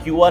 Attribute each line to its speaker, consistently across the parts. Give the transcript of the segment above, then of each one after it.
Speaker 1: QR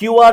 Speaker 1: QR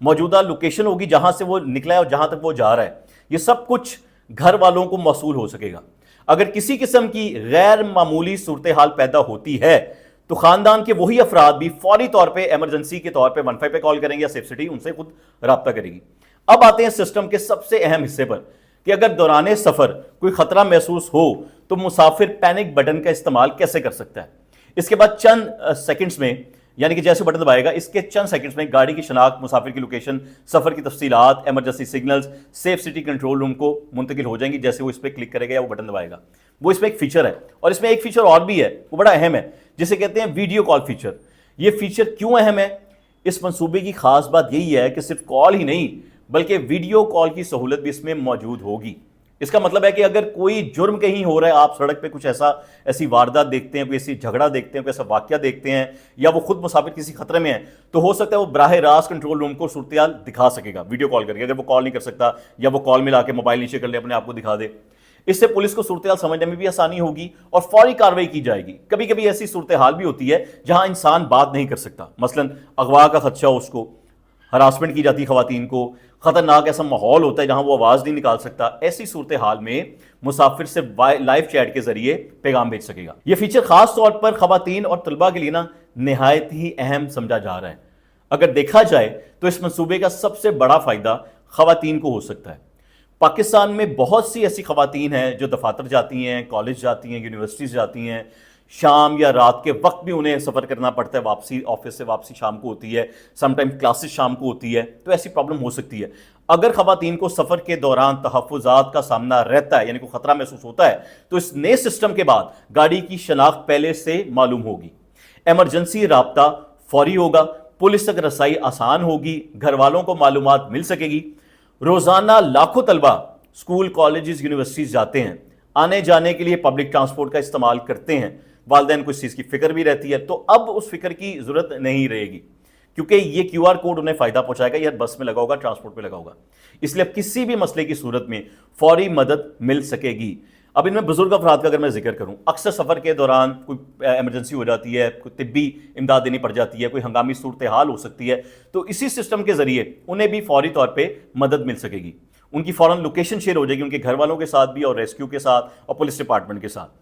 Speaker 1: موجودہ location ہوگی جہاں سے وہ نکلا ہے اور جہاں تک وہ جا رہا ہے، یہ سب کچھ گھر والوں کو موصول ہو سکے گا۔ اگر کسی قسم کی غیر معمولی صورتحال پیدا ہوتی ہے تو خاندان کے وہی افراد بھی فوری طور پہ ایمرجنسی کے طور پہ 15 پہ کال کریں گے یا سیف سٹی ان سے خود رابطہ کرے گی۔ اب آتے ہیں سسٹم کے سب سے اہم حصے پر کہ اگر دوران سفر کوئی خطرہ محسوس ہو تو مسافر پینک بٹن کا استعمال کیسے کر سکتا ہے۔ اس کے بعد چند سیکنڈز میں، یعنی کہ جیسے بٹن دبائے گا اس کے چند سیکنڈز میں گاڑی کی شناخت، مسافر کی لوکیشن، سفر کی تفصیلات، emergency signals safe city control room کو منتقل ہو جائیں گی جیسے وہ اس پہ کلک کرے گا یا وہ بٹن دبائے گا۔ وہ اس میں ایک فیچر ہے، اور اس میں ایک فیچر اور بھی ہے، وہ بڑا اہم ہے، جسے کہتے ہیں ویڈیو کال فیچر۔ یہ فیچر کیوں اہم ہے؟ اس منصوبے کی خاص بات یہی ہے کہ صرف کال ہی نہیں بلکہ ویڈیو کال کی سہولت بھی اس میں موجود ہوگی۔ اس کا مطلب ہے کہ اگر کوئی جرم کہیں ہو رہا ہے، آپ سڑک پہ کچھ ایسی واردات دیکھتے ہیں، کوئی ایسی جھگڑا دیکھتے ہیں، کوئی ایسا واقعہ دیکھتے ہیں، یا وہ خود مسافر کسی خطرے میں ہے، تو ہو سکتا ہے وہ براہ راست کنٹرول روم کو صورتحال دکھا سکے گا ویڈیو کال کر کے۔ اگر وہ کال نہیں کر سکتا یا وہ کال ملا کے موبائل نیچے کر لے اپنے آپ کو دکھا دے، اس سے پولیس کو صورتحال سمجھنے میں بھی آسانی ہوگی اور فوری کارروائی کی جائے گی۔ کبھی کبھی ایسی صورتحال بھی ہوتی ہے جہاں انسان بات نہیں کر سکتا، مثلا اغوا کا خدشہ ہو، اس کو ہراسمنٹ کی جاتی خواتین کو، خطرناک ایسا ماحول ہوتا ہے جہاں وہ آواز نہیں نکال سکتا، ایسی صورتحال میں مسافر سے لائیو چیٹ کے ذریعے پیغام بھیج سکے گا۔ یہ فیچر خاص طور پر خواتین اور طلباء کے لیے نہایت ہی اہم سمجھا جا رہا ہے۔ اگر دیکھا جائے تو اس منصوبے کا سب سے بڑا فائدہ خواتین کو ہو سکتا ہے۔ پاکستان میں بہت سی ایسی خواتین ہیں جو دفاتر جاتی ہیں، کالج جاتی ہیں، یونیورسٹیز جاتی ہیں، شام یا رات کے وقت بھی انہیں سفر کرنا پڑتا ہے، واپسی آفس سے واپسی شام کو ہوتی ہے، سم ٹائم کلاسز شام کو ہوتی ہے، تو ایسی پرابلم ہو سکتی ہے۔ اگر خواتین کو سفر کے دوران تحفظات کا سامنا رہتا ہے، یعنی کوئی خطرہ محسوس ہوتا ہے، تو اس نئے سسٹم کے بعد گاڑی کی شناخت پہلے سے معلوم ہوگی، ایمرجنسی رابطہ فوری ہوگا، پولیس تک رسائی آسان ہوگی، گھر والوں کو معلومات مل سکے گی۔ روزانہ لاکھوں طلبہ اسکول، کالجز، یونیورسٹیز جاتے ہیں، آنے جانے کے لیے پبلک ٹرانسپورٹ کا استعمال کرتے ہیں، والدین کو اس چیز کی فکر بھی رہتی ہے، تو اب اس فکر کی ضرورت نہیں رہے گی کیونکہ یہ کیو آر کوڈ انہیں فائدہ پہنچائے گا، یہ بس میں لگا ہوگا، ٹرانسپورٹ پہ لگا ہوگا، اس لیے اب کسی بھی مسئلے کی صورت میں فوری مدد مل سکے گی۔ اب ان میں بزرگ افراد کا اگر میں ذکر کروں، اکثر سفر کے دوران کوئی ایمرجنسی ہو جاتی ہے، کوئی طبی امداد دینی پڑ جاتی ہے، کوئی ہنگامی صورتحال ہو سکتی ہے، تو اسی سسٹم کے ذریعے انہیں بھی فوری طور پہ مدد مل سکے گی، ان کی فوراً لوکیشن شیئر ہو جائے گی ان کے گھر والوں کے ساتھ بھی اور ریسکیو کے ساتھ اور پولیس ڈپارٹمنٹ کے ساتھ۔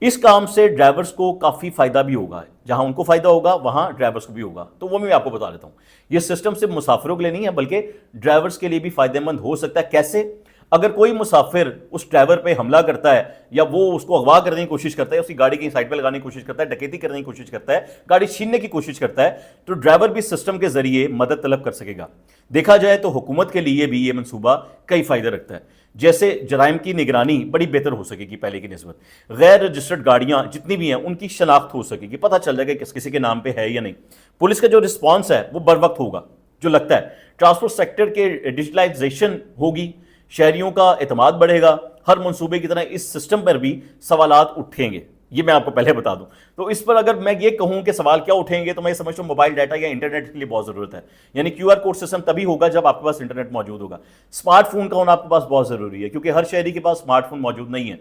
Speaker 1: اس کام سے ڈرائیورز کو کافی فائدہ بھی ہوگا، جہاں ان کو فائدہ ہوگا وہاں ڈرائیورز کو بھی ہوگا، تو وہ میں آپ کو بتا دیتا ہوں۔ یہ سسٹم صرف مسافروں کے لیے نہیں ہے بلکہ ڈرائیورز کے لیے بھی فائدہ مند ہو سکتا ہے۔ کیسے؟ اگر کوئی مسافر اس ڈرائیور پہ حملہ کرتا ہے یا وہ اس کو اغوا کرنے کی کوشش کرتا ہے، اس کی گاڑی کی سائڈ پہ لگانے کی کوشش کرتا ہے، ڈکیتی کرنے کی کوشش کرتا ہے، گاڑی چھیننے کی کوشش کرتا ہے، تو ڈرائیور بھی سسٹم کے ذریعے مدد طلب کر سکے گا۔ دیکھا جائے تو حکومت کے لیے بھی یہ منصوبہ کئی فائدے رکھتا ہے، جیسے جرائم کی نگرانی بڑی بہتر ہو سکے گی پہلے کی نسبت، غیر رجسٹرڈ گاڑیاں جتنی بھی ہیں ان کی شناخت ہو سکے گی، پتہ چل جائے گا کسی کے نام پہ ہے یا نہیں، پولیس کا جو رسپانس ہے وہ بر وقت ہوگا جو لگتا ہے، ٹرانسپورٹ سیکٹر کے ڈیجیٹلائزیشن ہوگی، شہریوں کا اعتماد بڑھے گا۔ ہر منصوبے کی طرح اس سسٹم پر بھی سوالات اٹھیں گے، یہ میں آپ کو پہلے بتا دوں۔ تو اس پر اگر میں یہ کہوں کہ سوال کیا اٹھیں گے تو میں یہ سمجھتا ہوں موبائل ڈیٹا یا انٹرنیٹ کے لیے بہت ضرورت ہے، یعنی کیو آر کوڈ سسٹم تبھی ہوگا جب آپ کے پاس انٹرنیٹ موجود ہوگا۔ اسمارٹ فون کا ہونا آپ کے پاس بہت ضروری ہے کیونکہ ہر شہری کے پاس اسمارٹ فون موجود نہیں ہے،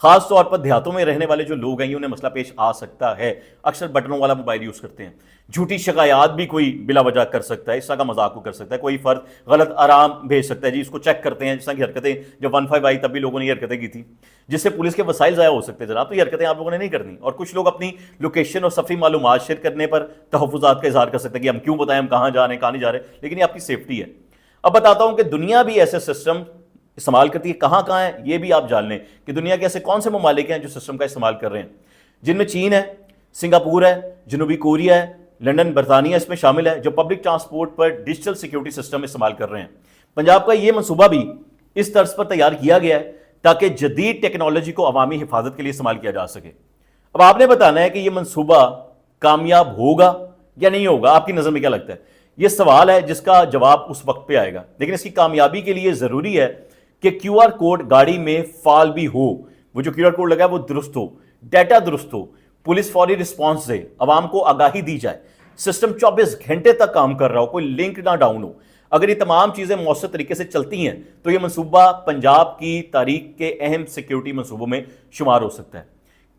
Speaker 1: خاص طور پر دیہاتوں میں رہنے والے جو لوگ ہیں انہیں مسئلہ پیش آ سکتا ہے، اکثر بٹنوں والا موبائل یوز کرتے ہیں، جھوٹی شکایات بھی کوئی بلا وجہ کر سکتا ہے، اس طرح کا مذاق کو کر سکتا ہے، کوئی فرد غلط آرام بھیج سکتا ہے، جی اس کو چیک کرتے ہیں، جس طرح کی حرکتیں جب 15 آئی تب بھی لوگوں نے یہ حرکتیں کی تھی جس سے پولیس کے وسائل ضائع ہو سکتے ہیں جناب، تو یہ حرکتیں آپ لوگوں نے نہیں کرنی۔ اور کچھ لوگ اپنی لوکیشن اور سفری معلومات شیئر کرنے پر تحفظات کا اظہار کر سکتے ہیں کہ ہم کیوں بتائیں ہم کہاں جا رہے ہیں کہاں نہیں جا رہے، لیکن یہ آپ کی سیفٹی ہے۔ اب بتاتا ہوں کہ دنیا بھی ایسے سسٹم استعمال کرتی ہے، کہاں کہاں ہے یہ بھی آپ جان لیں کہ دنیا کے ایسے کون سے ممالک ہیں جو سسٹم کا استعمال کر رہے ہیں، جن میں چین ہے، سنگاپور ہے، جنوبی کوریا ہے، لنڈن، برطانیہ اس میں شامل ہے، جو پبلک ٹرانسپورٹ پر ڈیجیٹل سیکیورٹی سسٹم استعمال کر رہے ہیں۔ پنجاب کا یہ منصوبہ بھی اس طرز پر تیار کیا گیا ہے تاکہ جدید ٹیکنالوجی کو عوامی حفاظت کے لیے استعمال کیا جا سکے۔ اب آپ نے بتانا ہے کہ یہ منصوبہ کامیاب ہوگا یا نہیں ہوگا، آپ کی نظر میں کیا لگتا ہے؟ یہ سوال ہے جس کا جواب اس وقت پہ آئے گا، لیکن اس کی کامیابی کے لیے ضروری ہے کہ کیو آر کوڈ گاڑی میں فعال بھی ہو، وہ جو کیو آر کوڈ لگا ہے وہ درست ہو، ڈیٹا درست ہو، پولیس فوری رسپانس دے، عوام کو آگاہی دی جائے، سسٹم 24 گھنٹے تک کام کر رہا ہو، کوئی لنک نہ ڈاؤن ہو۔ اگر یہ تمام چیزیں مؤثر طریقے سے چلتی ہیں تو یہ منصوبہ پنجاب کی تاریخ کے اہم سیکیورٹی منصوبوں میں شمار ہو سکتا ہے۔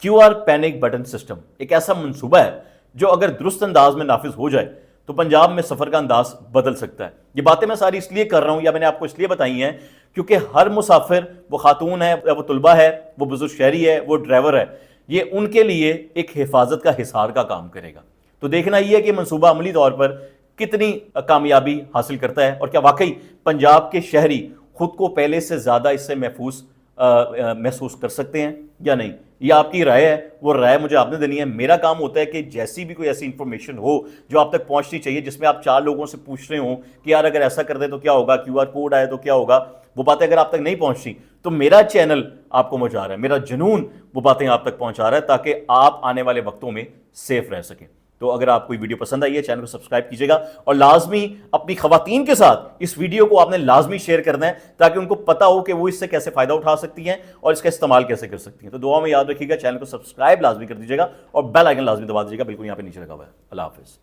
Speaker 1: Q R panic button system ایک ایسا منصوبہ ہے جو اگر درست انداز میں نافذ ہو جائے تو پنجاب میں سفر کا انداز بدل سکتا ہے۔ یہ باتیں میں ساری اس لیے کر رہا ہوں یا میں نے آپ کو اس لیے بتائی ہیں کیونکہ ہر مسافر، وہ خاتون ہے، وہ طلبہ ہے، وہ بزرگ شہری ہے، وہ ڈرائیور ہے، یہ ان کے لیے ایک حفاظت کا حصار کا کام کرے گا۔ تو دیکھنا یہ ہے کہ منصوبہ عملی طور پر کتنی کامیابی حاصل کرتا ہے، اور کیا واقعی پنجاب کے شہری خود کو پہلے سے زیادہ اس سے محفوظ محسوس کر سکتے ہیں یا نہیں۔ یہ آپ کی رائے ہے، وہ رائے مجھے آپ نے دینی ہے۔ میرا کام ہوتا ہے کہ جیسی بھی کوئی ایسی انفارمیشن ہو جو آپ تک پہنچنی چاہیے، جس میں آپ 4 لوگوں سے پوچھ رہے ہوں کہ یار اگر ایسا کر دیں تو کیا ہوگا، QR کوڈ آئے تو کیا ہوگا، وہ باتیں اگر آپ تک نہیں پہنچتی تو میرا چینل آپ کو پہنچا رہا ہے، میرا جنون وہ باتیں آپ تک پہنچا رہا ہے تاکہ آپ آنے والے وقتوں میں سیف رہ سکیں۔ تو اگر آپ کو یہ ویڈیو پسند آئی ہے، چینل کو سبسکرائب کیجئے گا، اور لازمی اپنی خواتین کے ساتھ اس ویڈیو کو آپ نے لازمی شیئر کرنا ہے تاکہ ان کو پتا ہو کہ وہ اس سے کیسے فائدہ اٹھا سکتی ہیں اور اس کا استعمال کیسے کر سکتی ہیں۔ تو دعا میں یاد رکھیے گا، چینل کو سبسکرائب لازمی کر دیجیے گا اور بیل آئیکن لازمی دبا دیجیے گا، بالکل یہاں پہ نیچے لگا ہوا ہے۔ اللہ حافظ۔